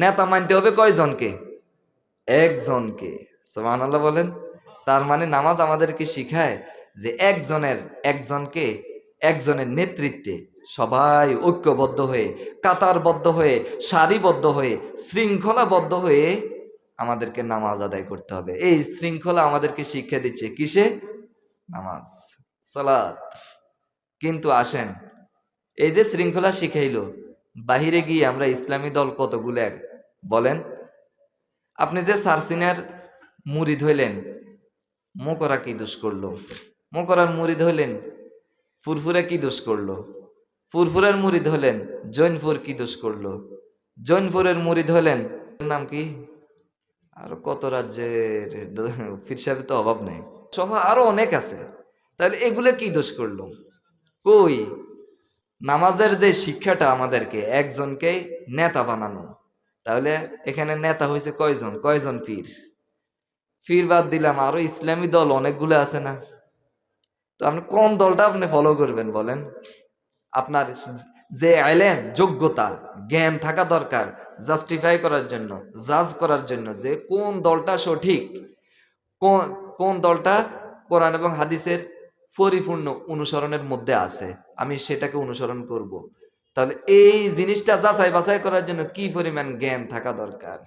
নেতা মানতে হবে কয়জনকে? একজনকে। সুবহানাল্লাহ বলেন। তার মানে নামাজ আমাদেরকে শিখায় যে একজনের নেতৃত্বে সবাই ঐক্যবদ্ধ হয়ে, কাতারবদ্ধ হয়ে, সারিবদ্ধ হয়ে, শৃঙ্খলাবদ্ধ হয়ে আমাদেরকে নামাজ আদায় করতে হবে। এই শৃঙ্খলা আমাদেরকে শিক্ষা দিচ্ছে কিসে? নামাজ, সালাত। কিন্তু আসেন, এই যে শৃঙ্খলা শিখাইলো, বাহিরে গিয়ে আমরা ইসলামী দল কতগুলো বলেন। আপনি যে সারসিনার মুরিদ হইলেন, মোকরা কি দোষ করলো? মোকরার মুরিদ হইলেন, ফুরফুরা কি দোষ করলো? ফুরফুরের মুরিদ হলেন, জৈনপুর কি দোষ করলো? জৈনপুরের মুরিদ হলেন, নাম কি, আরো কত রাজ্যের পীর সাহেবের তো অভাব নেই, সহ আরো অনেক আছে। তাহলে এগুলো কি দোষ করলো? কই নামাজের যে শিক্ষাটা আমাদেরকে একজনকে নেতা বানানো, তাহলে এখানে নেতা হয়েছে কয়জন? কয়জন পীর? পীর বাদ দিলাম, আরো ইসলামী দল অনেকগুলো আছে না? তো আপনি কোন দলটা আপনি ফলো করবেন বলেন? আপনার যে আইলেম, যোগ্যতা, জ্ঞান থাকা দরকার জাস্টিফাই করার জন্য, জাজ করার জন্য যে কোন দলটা সঠিক, কোন কোন দলটা কোরআন এবং হাদিসের পরিপূর্ণ অনুসরণের মধ্যে আছে, আমি সেটাকে অনুসরণ করব। তাহলে এই জিনিসটা যাচাই বাছাই করার জন্য কি পরিমাণ জ্ঞান থাকা দরকার।